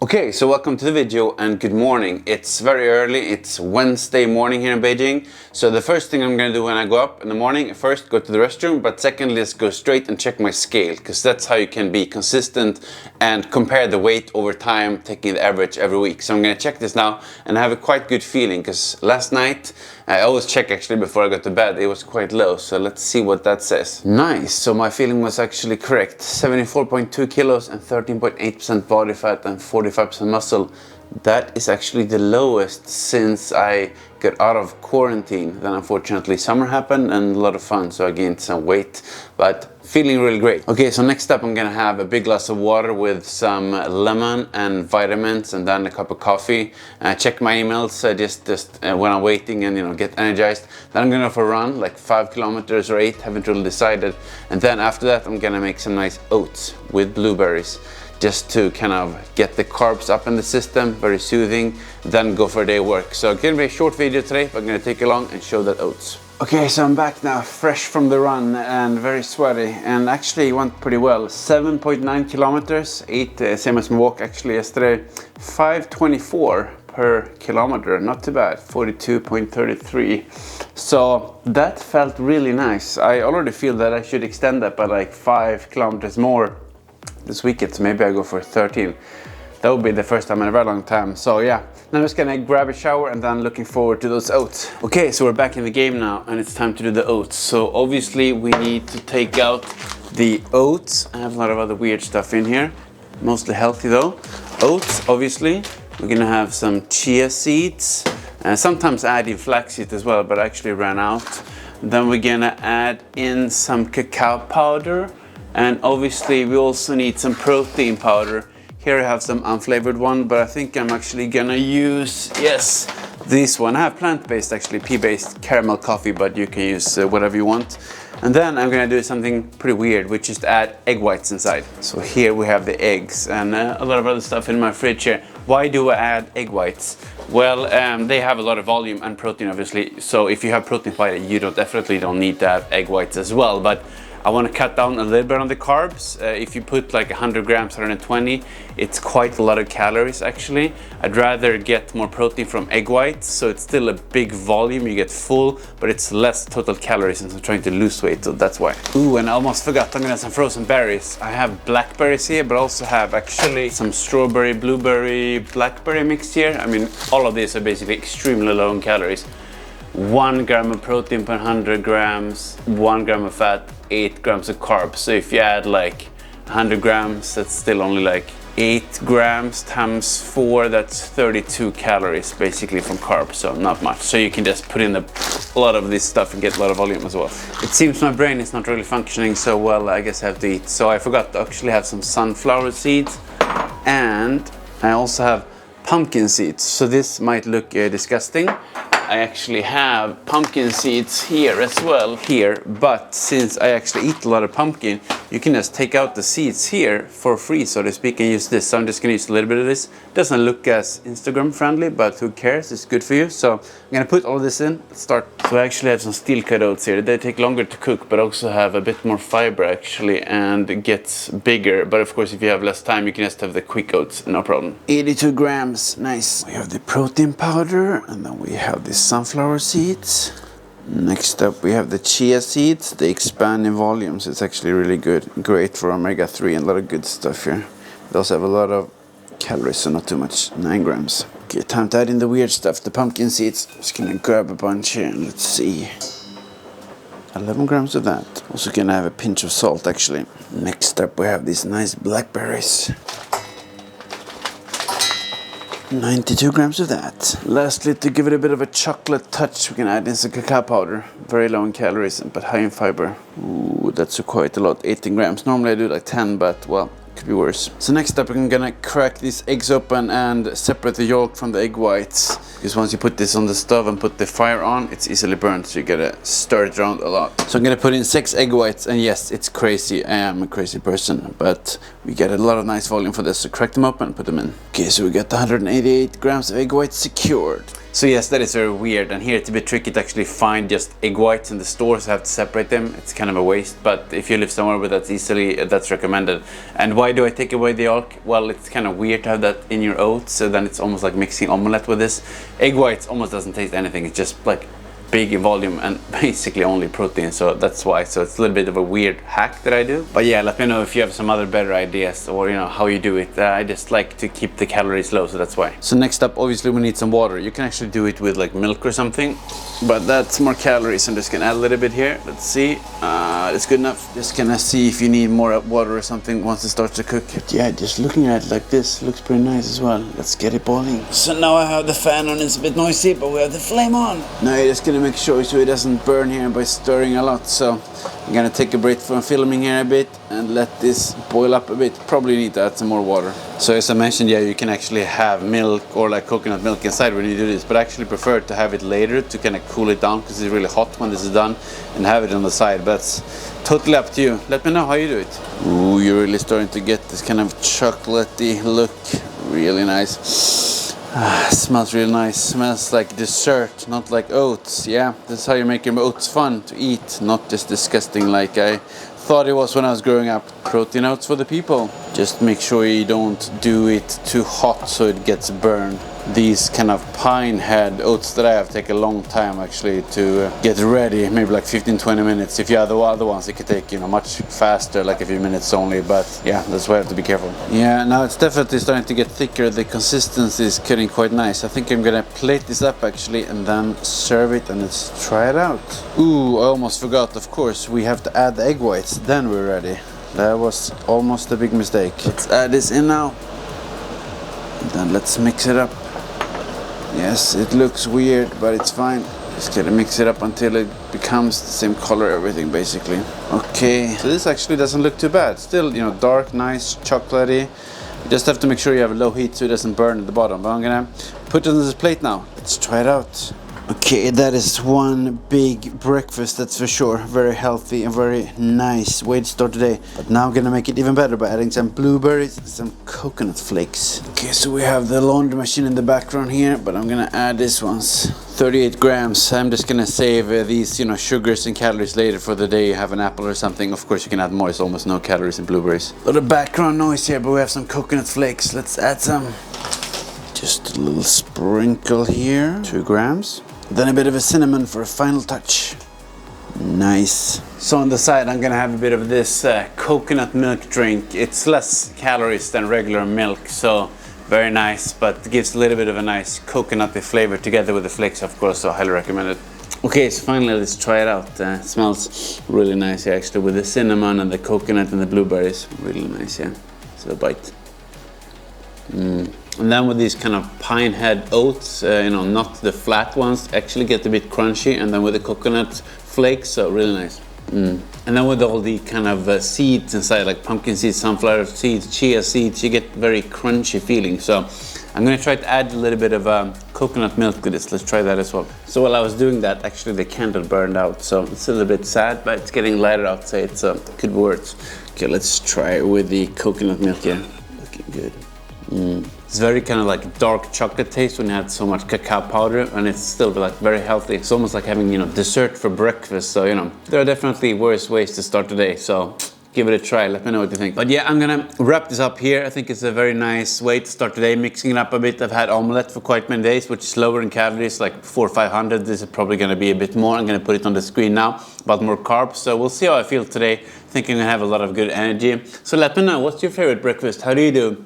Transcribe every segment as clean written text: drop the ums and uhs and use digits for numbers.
Okay, so welcome to the video and good morning. It's very early, it's Wednesday morning here in Beijing. So the first thing I'm gonna do when I go up in the morning, first go to the restroom, but secondly, let's go straight and check my scale, because that's how you can be consistent and compare the weight over time, taking the average every week. So I'm gonna check this now and I have a quite good feeling, because last night, I always check actually before I go to bed, it was quite low. So let's see what that says. Nice, so my feeling was actually correct. 74.2 kilos and 13.8% body fat and 45% muscle. That is actually the lowest since I got out of quarantine. Then unfortunately summer happened and a lot of fun, so I gained some weight, but feeling really great. Okay, so next up I'm gonna have a big glass of water with some lemon and vitamins and then a cup of coffee. Check my emails just when I'm waiting and get energized. Then I'm gonna go for a run, like 5 kilometers or 8, haven't really decided. And then after that I'm gonna make some nice oats with blueberries, just to kind of get the carbs up in the system, very soothing, then go for a day of work. So it's gonna be a short video today, but I'm gonna take along and show that oats. Okay, so I'm back now, fresh from the run and very sweaty, and actually it went pretty well. 7.9 kilometers, 8, same as my walk actually yesterday. 5:24 per kilometer, not too bad, 42.33. So that felt really nice. I already feel that I should extend that by like 5 kilometers more this weekend, so maybe I go for 13. That would be the first time in a very long time. So yeah, now I'm just gonna grab a shower and then looking forward to those oats. Okay, so we're back in the game now and it's time to do the oats. So obviously we need to take out the oats. I have a lot of other weird stuff in here, mostly healthy though. Oats, obviously. We're gonna have some chia seeds, and sometimes add in flaxseed as well, but I actually ran out. Then we're gonna add in some cacao powder. And obviously we also need some protein powder. Here I have some unflavored one, but I think I'm actually gonna use, yes, this one. I have plant-based, actually pea-based caramel coffee, but you can use whatever you want. And then I'm gonna do something pretty weird, which is to add egg whites inside. So here we have the eggs and a lot of other stuff in my fridge here. Why do I add egg whites? Well, they have a lot of volume and protein, obviously. So if you have protein fiber, you definitely don't need to have egg whites as well. But I want to cut down a little bit on the carbs. If you put like 100 grams, 120, it's quite a lot of calories actually. I'd rather get more protein from egg whites, so it's still a big volume, you get full, but it's less total calories since I'm trying to lose weight, so that's why. Ooh, and I almost forgot, I'm gonna have some frozen berries. I have blackberries here, but I also have actually some strawberry, blueberry, blackberry mix here. I mean, all of these are basically extremely low in calories. 1 gram of protein per 100 grams, 1 gram of fat, 8 grams of carbs. So if you add like 100 grams, that's still only like 8 grams times 4, that's 32 calories basically from carbs, so not much. So you can just put in a lot of this stuff and get a lot of volume as well. It seems my brain is not really functioning so well, I guess I have to eat. So I forgot to actually have some sunflower seeds, and I also have pumpkin seeds. So this might look disgusting. I actually have pumpkin seeds here as well, but since I actually eat a lot of pumpkin, you can just take out the seeds here for free, so to speak, and use this. So I'm just gonna use a little bit of this. Doesn't look as Instagram friendly, but who cares, it's good for you. So I'm gonna put all this in, let's start. So I actually have some steel cut oats here. They take longer to cook, but also have a bit more fiber actually, and it gets bigger. But of course, if you have less time, you can just have the quick oats, no problem. 82 grams, nice. We have the protein powder, and then we have the sunflower seeds. Next up we have the chia seeds. They expand in volumes. It's actually really good, great for omega-3 and a lot of good stuff here. They also have a lot of calories, so not too much, 9 grams. Okay, time to add in the weird stuff, the pumpkin seeds. Just gonna grab a bunch here and let's see. 11 grams of that. Also gonna have a pinch of salt actually. Next up we have these nice blackberries. 92 grams of that. Lastly, to give it a bit of a chocolate touch, we can add in some cacao powder. Very low in calories, but high in fiber. Ooh, that's quite a lot, 18 grams. Normally I do like 10, but well, could be worse. So next up, I'm gonna crack these eggs open and separate the yolk from the egg whites. Because once you put this on the stove and put the fire on, it's easily burned, so you gotta stir it around a lot. So I'm gonna put in 6 egg whites, and yes, it's crazy. I am a crazy person, but We get a lot of nice volume for this, so crack them open and put them in. Okay, so we got the 188 grams of egg whites secured. So yes, that is very weird, and here it's a bit tricky to actually find just egg whites in the stores. I have to separate them. It's kind of a waste, but if you live somewhere where that's recommended. And why do I take away the yolk? Well, it's kind of weird to have that in your oats, so then it's almost like mixing omelette with this. Egg whites almost doesn't taste anything. It's just like big in volume and basically only protein, so that's why. So it's a little bit of a weird hack that I do. But yeah, let me know if you have some other better ideas, or you know how you do it. I just like to keep the calories low, so that's why. So next up, obviously we need some water. You can actually do it with like milk or something, but that's more calories. I'm just gonna add a little bit here. Let's see, it's good enough. Just gonna see if you need more water or something once it starts to cook. But yeah, just looking at it like this looks pretty nice as well. Let's get it boiling. So now I have the fan on. It's a bit noisy, but we have the flame on. Now you're just gonna make sure so it doesn't burn here by stirring a lot. So I'm gonna take a break from filming here a bit and let this boil up a bit. Probably need to add some more water. So as I mentioned, yeah, you can actually have milk or like coconut milk inside when you do this, but I actually prefer to have it later to kind of cool it down because it's really hot when this is done, and have it on the side. But it's totally up to you. Let me know how you do it. Ooh, you're really starting to get this kind of chocolatey look. Really nice. Smells really nice. Smells like dessert, not like oats. Yeah, this is how you make your oats fun to eat, not just disgusting like I thought it was when I was growing up. Protein oats for the people. Just make sure you don't do it too hot so it gets burned. These kind of pine head oats that I have take a long time actually to get ready, maybe like 15-20 minutes. If you have the other ones, it could take, you know, much faster, like a few minutes only. But yeah, that's why I have to be careful. Yeah, now it's definitely starting to get thicker. The consistency is getting quite nice. I think I'm gonna plate this up actually and then serve it, and let's try it out. Ooh, I almost forgot, of course, we have to add the egg whites, then we're ready. That was almost a big mistake. Let's add this in now. Then let's mix it up. Yes, it looks weird, but it's fine. Just gotta mix it up until it becomes the same color, everything basically. Okay, so this actually doesn't look too bad. Still, you know, dark, nice, chocolatey. You just have to make sure you have a low heat so it doesn't burn at the bottom. But I'm gonna put it on this plate now. Let's try it out. Okay, that is one big breakfast, that's for sure. Very healthy and very nice way to start today. But now I'm gonna make it even better by adding some blueberries and some coconut flakes. Okay, so we have the laundry machine in the background here, but I'm gonna add this one's 38 grams. I'm just gonna save these, you know, sugars and calories later for the day you have an apple or something. Of course, you can add more. It's almost no calories in blueberries. A lot of background noise here, but we have some coconut flakes. Let's add some. Just a little sprinkle here. 2 grams. Then a bit of a cinnamon for a final touch. Nice. So on the side I'm gonna have a bit of this coconut milk drink. It's less calories than regular milk, so very nice, but it gives a little bit of a nice coconutty flavor together with the flakes, of course, so I highly recommend it. Okay, so finally let's try it out. It smells really nice here, actually, with the cinnamon and the coconut and the blueberries. Really nice, yeah. So a bite. And then with these kind of pine head oats, you know, not the flat ones, actually get a bit crunchy, and then with the coconut flakes, so really nice. And then with all the kind of seeds inside, like pumpkin seeds, sunflower seeds, chia seeds, you get very crunchy feeling. So I'm gonna try to add a little bit of coconut milk to this. Let's try that as well. So while I was doing that, actually the candle burned out, so it's a little bit sad, but it's getting lighter outside, so it could work. Okay, let's try it with the coconut milk here. Looking good. It's very kind of like dark chocolate taste when you add so much cacao powder, and it's still like very healthy. It's almost like having, you know, dessert for breakfast. So, you know, there are definitely worse ways to start the day. So give it a try. Let me know what you think. But yeah, I'm gonna wrap this up here. I think it's a very nice way to start the day, mixing it up a bit. I've had omelette for quite many days, which is lower in calories, like 400 or 500. This is probably gonna be a bit more. I'm gonna put it on the screen now, but more carbs. So we'll see how I feel today. I think I'm gonna have a lot of good energy. So let me know, what's your favorite breakfast? How do you do?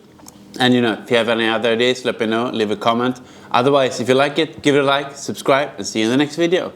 And you know, if you have any other ideas, let me know, leave a comment. Otherwise, if you like it, give it a like, subscribe, and see you in the next video.